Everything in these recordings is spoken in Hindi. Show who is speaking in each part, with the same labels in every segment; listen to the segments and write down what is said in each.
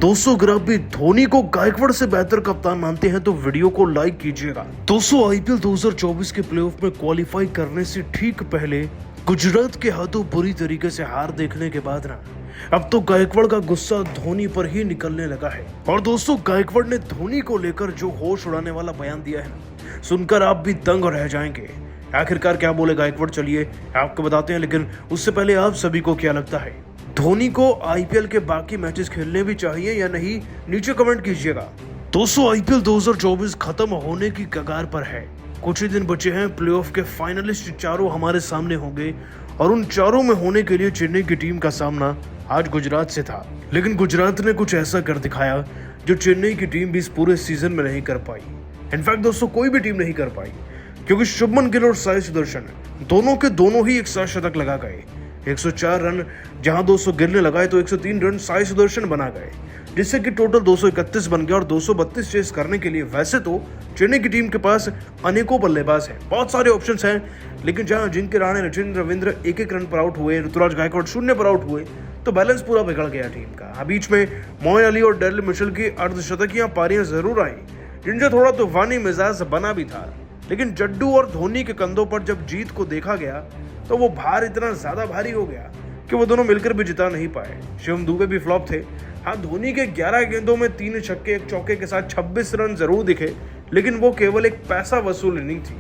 Speaker 1: दोस्तों अगर आप भी धोनी को गायकवाड़ से बेहतर कप्तान मानते हैं तो वीडियो को लाइक कीजिएगा। दोस्तों आईपीएल 2024 के प्लेऑफ में क्वालिफाई करने से ठीक पहले गुजरात के हाथों बुरी तरीके से हार देखने के बाद ना अब तो गायकवाड़ का गुस्सा धोनी पर ही निकलने लगा है। और दोस्तों गायकवाड़ ने धोनी को लेकर जो होश उड़ाने वाला बयान दिया है ना, सुनकर आप भी दंग रह जाएंगे। आखिरकार क्या बोले गायकवाड़, चलिए आपको बताते हैं। लेकिन उससे पहले आप सभी को क्या लगता है, धोनी को आईपीएल के बाकी मैचेस खेलने भी चाहिए या नहीं, नीचे कमेंट कीजिएगा। दोस्तों आईपीएल 2024 खत्म होने की कगार पर है। कुछ ही दिन बचे हैं, प्लेऑफ के फाइनलिस्ट चारों हमारे सामने होंगे और उन चारों में होने के लिए चेन्नई की टीम का सामना आज गुजरात से था। लेकिन गुजरात ने कुछ ऐसा कर दिखाया जो चेन्नई की टीम भी इस पूरे सीजन में नहीं कर पाई। इनफैक्ट दोस्तों कोई भी टीम नहीं कर पाई, क्योंकि शुभमन गिल और साई सुदर्शन दोनों के दोनों ही एक साथ शतक लगा गए। 104 रन जहां 200 गिल ने लगाए तो 103 रन साई सुदर्शन बना गए, जिससे कि टोटल 231 बन गया। और 232 चेस करने के लिए वैसे तो चेन्नई की टीम के पास अनेकों बल्लेबाज हैं, बहुत सारे ऑप्शंस हैं, लेकिन जहां अजिंक्य रहाणे, रचिन रविंद्र एक रन पर आउट हुए, ऋतुराज गायकवाड़ 0 पर आउट हुए, तो बैलेंस पूरा बिगड़ गया टीम का। बीच में मोइन अली और डेरिल मिशेल की अर्धशतकीय पारियां जरूर आई, जिनसे थोड़ा तूफानी मिजाज बना भी था। लेकिन जड्डू और धोनी के कंधों पर जब जीत को देखा गया तो वो भार इतना ज्यादा भारी हो गया कि वो दोनों मिलकर भी जिता नहीं पाए। शिवम दुबे भी फ्लॉप थे। हाँ, धोनी के 11 गेंदों में 3 छक्के 1 चौके के साथ 26 रन जरूर दिखे, लेकिन वो केवल एक पैसा वसूल इनिंग थी।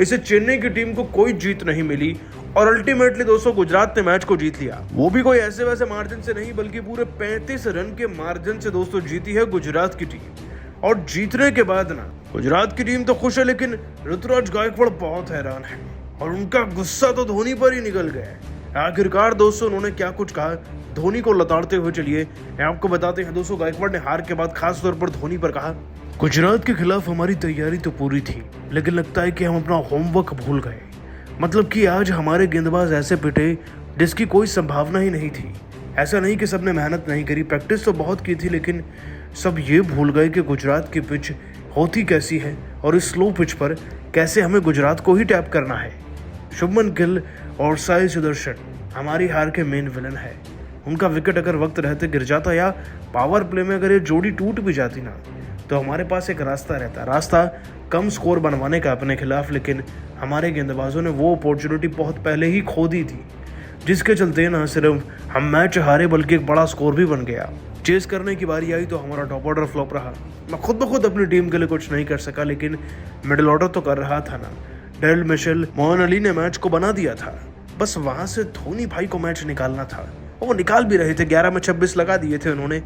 Speaker 1: इससे चेन्नई की टीम को कोई जीत नहीं मिली और अल्टीमेटली दोस्तों गुजरात ने मैच को जीत लिया। वो भी कोई ऐसे वैसे मार्जिन से नहीं, बल्कि पूरे 35 रन के मार्जिन से दोस्तों जीती है गुजरात की टीम। और जीतने के बाद ना गुजरात की टीम तो खुश है, लेकिन ऋतुराज गायकवाड़ बहुत हैरान है और उनका गुस्सा तो धोनी पर ही निकल गया है। आखिरकार दोस्तों उन्होंने क्या कुछ कहा धोनी को लताड़ते हुए, चलिए आपको बताते हैं। दोस्तों गायकवाड़ ने हार के बाद खास तौर पर धोनी पर कहा, गुजरात के खिलाफ हमारी तैयारी तो पूरी थी, लेकिन लगता है कि हम अपना होमवर्क भूल गए। मतलब कि आज हमारे गेंदबाज ऐसे पिटे जिसकी कोई संभावना ही नहीं थी। ऐसा नहीं कि सबने मेहनत नहीं करी, प्रैक्टिस तो बहुत की थी, लेकिन सब ये भूल गए कि गुजरात की पिच होती कैसी है और इस स्लो पिच पर कैसे हमें गुजरात को ही टैप करना है। शुभमन गिल और साई सुदर्शन हमारी हार के मेन विलन है। उनका विकेट अगर वक्त रहते गिर जाता या पावर प्ले में अगर ये जोड़ी टूट भी जाती ना, तो हमारे पास एक रास्ता कम स्कोर बनवाने का अपने खिलाफ। लेकिन हमारे गेंदबाजों ने वो अपॉर्चुनिटी बहुत पहले ही खो दी थी, जिसके चलते ना सिर्फ हम मैच हारे बल्कि एक बड़ा स्कोर भी बन गया। चेस करने की बारी आई तो हमारा टॉप ऑर्डर फ्लॉप रहा। मैं खुद ब खुद अपनी टीम के लिए कुछ नहीं कर सका, लेकिन मिडिल ऑर्डर तो कर रहा था ना। डेरिल मिशेल, मोइन अली ने मैच को बना दिया था। बस वहां से धोनी भाई को मैच निकालना था, वो निकाल भी रहे थे। 11 में 26 लगा दिए थे उन्होंने,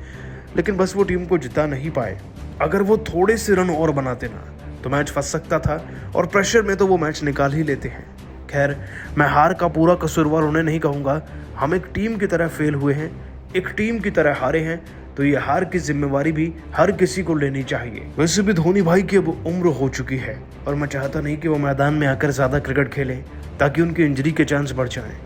Speaker 1: लेकिन बस वो टीम को जिता नहीं पाए। अगर वो थोड़े से रन और बनाते ना तो मैच फंस सकता था, और प्रेशर में तो वो मैच निकाल ही लेते हैं। खैर, मैं हार का पूरा कसूरवार उन्हें नहीं कहूँगा। हम एक टीम की तरह फेल हुए हैं, एक टीम की तरह हारे हैं, तो ये हार की जिम्मेवारी भी हर किसी को लेनी चाहिए। वैसे भी धोनी भाई की अब उम्र हो चुकी है और मैं चाहता नहीं कि वो मैदान में आकर ज्यादा क्रिकेट खेलें, ताकि उनकी इंजरी के चांस बढ़ जाएं।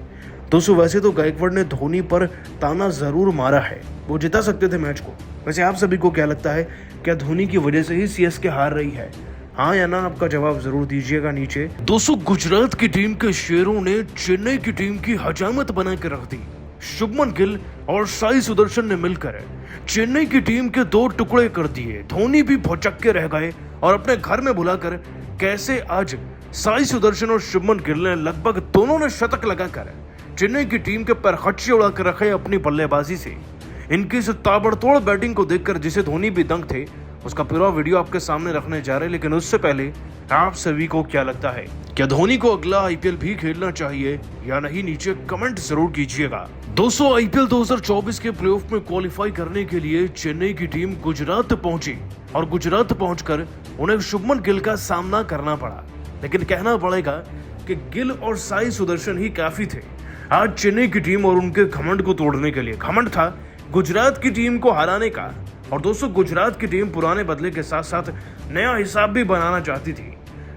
Speaker 1: दोस्तों वैसे तो गायकवाड़ ने धोनी पर ताना जरूर मारा है, वो जिता सकते थे मैच को। वैसे आप सभी को क्या लगता है, क्या धोनी की वजह से ही सीएसके हार रही है? हाँ या ना आपका जवाब जरूर दीजिएगा नीचे। दोस्तों गुजरात की टीम के शेरों ने चेन्नई की टीम की हजामत बना के रख दी। शुभमन गिल और साई सुदर्शन ने मिलकर चेन्नई की टीम के 2 टुकड़े कर दिए। धोनी भी भौचक्के रह गए और अपने घर में बुलाकर कैसे आज साई सुदर्शन और शुभमन गिल ने लगभग दोनों ने शतक लगाकर चेन्नई की टीम के पैर खच्चे उड़ा कर रखे अपनी बल्लेबाजी से। इनकी इस ताबड़तोड़ बैटिंग को देखकर जिसे धोनी भी दंग थे, उसका पूरा वीडियो आपके सामने रखने जा रहे हैं। लेकिन उससे पहले आप सभी को क्या लगता है, क्या धोनी को अगला आईपीएल भी खेलना चाहिए या नहीं, नीचे कमेंट जरूर कीजिएगा। दोस्तों आईपीएल 2024 के प्लेऑफ में क्वालिफाई करने के लिए चेन्नई की टीम गुजरात पहुंची और गुजरात पहुंचकर उन्हें शुभमन गिल का सामना करना पड़ा। लेकिन कहना पड़ेगा कि गिल और साई सुदर्शन ही काफी थे आज चेन्नई की टीम और उनके घमंड को तोड़ने के लिए। घमंड था गुजरात की टीम को हराने का, और दोस्तों गुजरात की टीम पुराने बदले के साथ साथ नया हिसाब भी बनाना चाहती थी।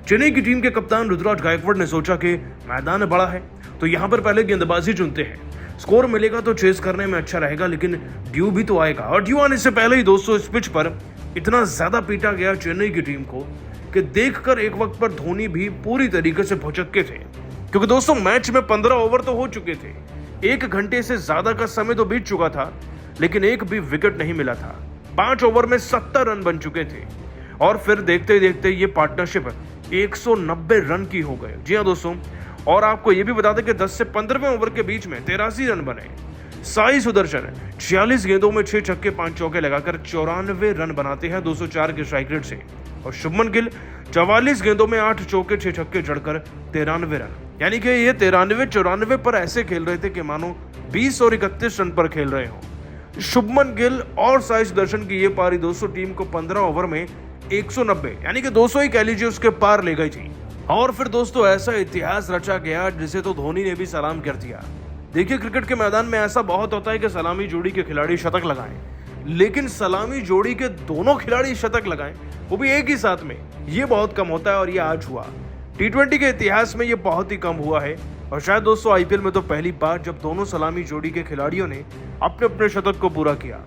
Speaker 1: चेन्नई की टीम के कप्तान ऋतुराज गायकवाड़ ने सोचा कि मैदान बड़ा है तो यहाँ पर पहले गेंदबाजी चुनते हैं, स्कोर मिलेगा तो चेस करने में अच्छा रहेगा, लेकिन ड्यू भी तो आएगा। और ड्यू आने से पहले ही दोस्तों इस पिच पर इतना ज्यादा पीटा गया चेन्नई की टीम को कि देखकर एक वक्त पर धोनी भी पूरी तरीके से भौचक्के थे, क्योंकि दोस्तों मैच में 15 ओवर तो हो चुके थे, 1 घंटे से ज्यादा का समय तो बीत चुका था, लेकिन एक भी विकेट नहीं मिला था। 5 ओवर में 70 रन बन चुके थे और फिर देखते ही देखते ये पार्टनरशिप 190 रन की हो गए। जी हाँ दोस्तों, और आपको ये भी बता दें कि 10 से 15वें ओवर के बीच में 83 रन बने। साई सुदर्शन 46 गेंदों में 6 छक्के 5 चौके लगाकर 94 रन बनाते हैं 204 के स्ट्राइक रेट से। और शुभमन गिल 44 गेंदों में 8 चौके 6 छक्के जड़कर 93 रन, यानी कि ये 93-94 पर ऐसे खेल रहे थे कि मानो 20 और 31 रन पर खेल रहे हो। शुभमन गिल और साई सुदर्शन की ये पारी दोस्तों टीम को 15 ओवर में 190 यानी कि 200 ही कह लीजिए उसके पार ले गई थी। और फिर दोस्तों ऐसा इतिहास रचा गया जिसे तो धोनी ने भी सलाम कर दिया। देखिए क्रिकेट के मैदान में ऐसा बहुत होता है कि सलामी जोड़ी के खिलाड़ी शतक लगाएं, लेकिन सलामी जोड़ी के दोनों खिलाड़ी शतक लगाएं, वो भी एक ही साथ में, ये बहुत कम होता है और ये आज हुआ। T20 के इतिहास में ये बहुत ही कम हुआ है और शायद दोस्तों आईपीएल में तो पहली बार जब दोनों सलामी जोड़ी के खिलाड़ियों ने अपने अपने शतक को पूरा किया।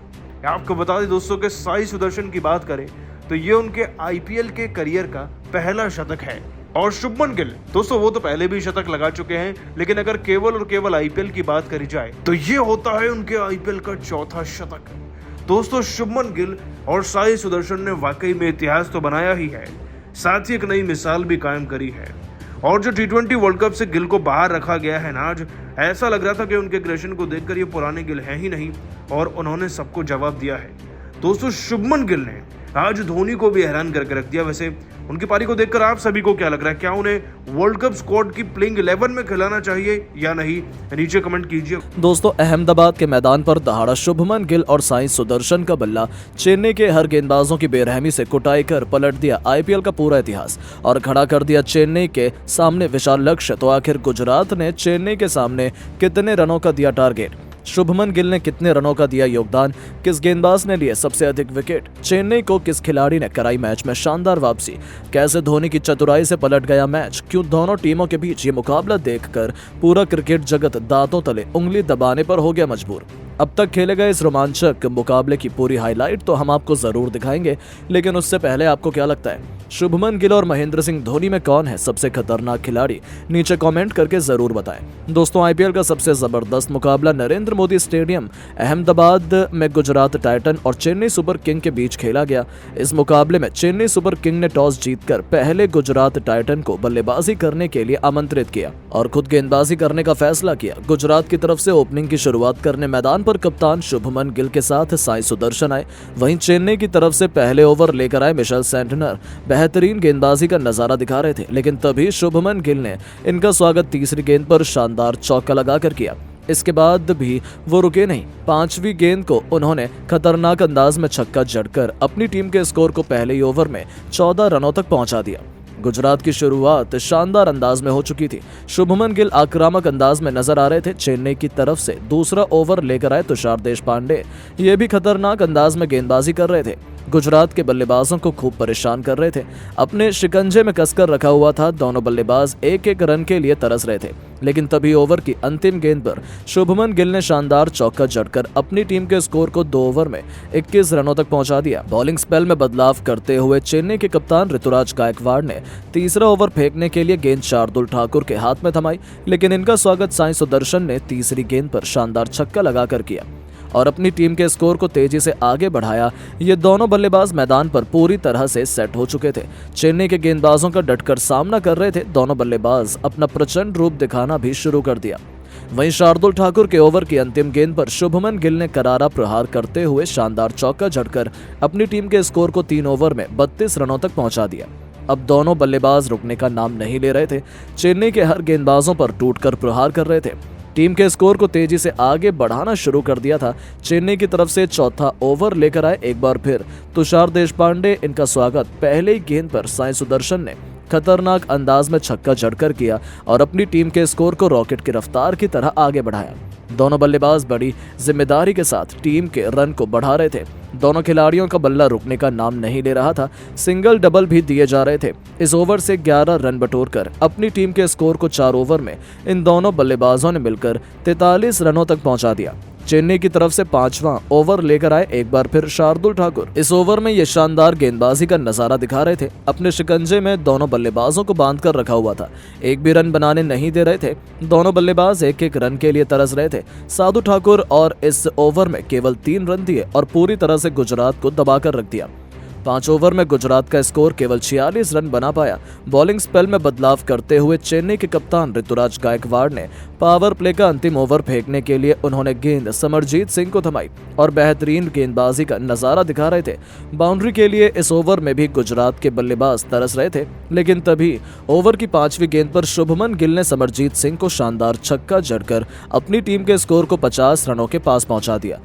Speaker 1: आपको बता दें दोस्तों कि साई सुदर्शन की बात करें तो ये उनके आईपीएल के करियर का पहला शतक है। और शुभमन गिल दोस्तों वो तो पहले भी शतक लगा चुके हैं, लेकिन अगर केवल और केवल आईपीएल की बात करी जाए तो ये होता है उनके आईपीएल का चौथा शतक। दोस्तों शुभमन गिल और साई सुदर्शन ने वाकई में इतिहास तो बनाया ही है, साथ ही एक नई मिसाल भी कायम करी है। और जो T20 वर्ल्ड कप से गिल को बाहर रखा गया है ना, आज ऐसा लग रहा था कि उनके एग्रेशन को देखकर ये पुराने गिल हैं ही नहीं और उन्होंने सबको जवाब दिया है। दोस्तों शुभमन गिल ने आज धोनी को भी हैरान करके रख दिया। वैसे उनकी पारी को देखकर आप सभी को क्या लग रहा है, क्या उन्हें वर्ल्ड कप स्क्वाड की प्लेइंग 11 में खिलाना चाहिए या नहीं, नीचे कमेंट कीजिए।
Speaker 2: दोस्तों अहमदाबाद के मैदान पर दहाड़ा शुभमन गिल और साई सुदर्शन का बल्ला चेन्नई के हर गेंदबाजों की बेरहमी से कुटाई कर पलट दिया आईपीएल का पूरा इतिहास और खड़ा कर दिया चेन्नई के सामने विशाल लक्ष्य। तो आखिर गुजरात ने चेन्नई के सामने कितने रनों का दिया टारगेट, शुभमन गिल ने कितने रनों का दिया योगदान, किस गेंदबाज ने लिए सबसे अधिक विकेट, चेन्नई को किस खिलाड़ी ने कराई मैच में शानदार वापसी, कैसे धोनी की चतुराई से पलट गया मैच, क्यों दोनों टीमों के बीच ये मुकाबला देखकर पूरा क्रिकेट जगत दांतों तले उंगली दबाने पर हो गया मजबूर। अब तक खेले गए इस रोमांचक मुकाबले की पूरी हाईलाइट तो हम आपको जरूर दिखाएंगे, लेकिन उससे पहले आपको क्या लगता है शुभमन गिल और महेंद्र सिंह धोनी में कौन है सबसे खतरनाक खिलाड़ी, नीचे कमेंट करके जरूर बताएं। दोस्तों आईपीएल का सबसे जबरदस्त मुकाबला नरेंद्र मोदी स्टेडियम अहमदाबाद में गुजरात टाइटन और चेन्नई सुपर किंग के बीच खेला गया। इस मुकाबले में चेन्नई सुपर किंग ने टॉस जीतकर पहले गुजरात टाइटन को बल्लेबाजी करने के लिए आमंत्रित किया और खुद गेंदबाजी करने का फैसला किया। गुजरात की तरफ से ओपनिंग की शुरुआत करने मैदान पर कप्तान शुभमन गिल के साथ साई सुदर्शन आए, वहीं चेन्नई की तरफ से पहले ओवर लेकर आए मिशेल सेंटनर बेहतरीन गेंदबाजी का नजारा दिखा रहे थे, लेकिन तभी शुभमन गिल ने इनका स्वागत तीसरी गेंद पर शानदार चौका लगाकर किया। इसके बाद भी वो रुके नहीं, पांचवी गेंद को उन्होंने खतरनाक अंदाज में छक्का जड़कर अपनी टीम के स्कोर को पहले ही ओवर में 14 रनों तक पहुंचा दिया। गुजरात की शुरुआत शानदार अंदाज में हो चुकी थी। शुभमन गिल आक्रामक अंदाज में नजर आ रहे थे। चेन्नई की तरफ से दूसरा ओवर लेकर आए तुषार देशपांडे, ये भी खतरनाक अंदाज में गेंदबाजी कर रहे थे। गुजरात के बल्लेबाजों को खूब परेशान कर रहे थे, अपने शिकंजे में कसकर रखा हुआ था। दोनों बल्लेबाज एक एक रन के लिए तरस रहे थे, लेकिन तभी ओवर की अंतिम गेंद पर शुभमन गिल ने शानदार चौका जड़कर अपनी टीम के स्कोर को 2 ओवर में 21 रनों तक पहुंचा दिया। बॉलिंग स्पेल में बदलाव करते हुए चेन्नई के कप्तान ऋतुराज गायकवाड़ ने तीसरा ओवर फेंकने के लिए गेंद शार्दुल ठाकुर के हाथ में थमाई, लेकिन इनका स्वागत साई सुदर्शन ने तीसरी गेंद पर शानदार छक्का लगाकर किया और अपनी टीम के स्कोर को तेजी से आगे बढ़ाया। ये दोनों बल्लेबाज मैदान पर पूरी तरह से सेट हो चुके थे। चेन्नई के गेंदबाजों का डटकर सामना कर रहे थे। दोनों बल्लेबाज अपना प्रचंड रूप दिखाना भी शुरू कर दिया। वहीं शार्दुल ठाकुर के ओवर की अंतिम गेंद पर शुभमन गिल ने करारा प्रहार करते हुए शानदार चौका जड़कर अपनी टीम के स्कोर को 3 ओवर में 32 रनों तक पहुंचा दिया। अब दोनों बल्लेबाज रुकने का नाम नहीं ले रहे थे। चेन्नई के हर गेंदबाजों पर टूटकर प्रहार कर रहे थे। टीम के स्कोर को तेजी से आगे बढ़ाना शुरू कर दिया था। चेन्नई की तरफ से चौथा ओवर लेकर आए एक बार फिर तुषार देशपांडे। इनका स्वागत पहले ही गेंद पर साई सुदर्शन ने खतरनाक अंदाज में छक्का जड़कर किया और अपनी टीम के स्कोर को रॉकेट की रफ्तार की तरह आगे बढ़ाया। दोनों बल्लेबाज बड़ी जिम्मेदारी के साथ टीम के रन को बढ़ा रहे थे। दोनों खिलाड़ियों का बल्ला रुकने का नाम नहीं ले रहा था। सिंगल डबल भी दिए जा रहे थे। इस ओवर से 11 रन बटोरकर अपनी टीम के स्कोर को 4 ओवर में इन दोनों बल्लेबाजों ने मिलकर 43 रनों तक पहुंचा दिया। चेन्नई की तरफ से 5वां ओवर लेकर आए एक बार फिर शार्दुल ठाकुर। इस ओवर में ये शानदार गेंदबाजी का नजारा दिखा रहे थे। अपने शिकंजे में दोनों बल्लेबाजों को बांध कर रखा हुआ था, एक भी रन बनाने नहीं दे रहे थे। दोनों बल्लेबाज एक एक रन के लिए तरस रहे थे। साधु ठाकुर और इस ओवर में केवल 3 रन दिए और पूरी तरह से गुजरात को दबाकर रख दिया। 5 ओवर में गुजरात का स्कोर केवल 46 रन बना पाया। बॉलिंग स्पेल में बदलाव करते हुए चेन्नई के कप्तान ऋतुराज गायकवाड़ ने पावर प्ले का अंतिम ओवर फेंकने के लिए उन्होंने गेंद समरजीत सिंह को थमाई और बेहतरीन गेंदबाजी का नजारा दिखा रहे थे। बाउंड्री के लिए इस ओवर में भी गुजरात के बल्लेबाज तरस रहे थे, लेकिन तभी ओवर की 5वीं गेंद पर शुभमन गिल ने समरजीत सिंह को शानदार छक्का जड़कर अपनी टीम के स्कोर को 50 रनों के पास पहुंचा दिया।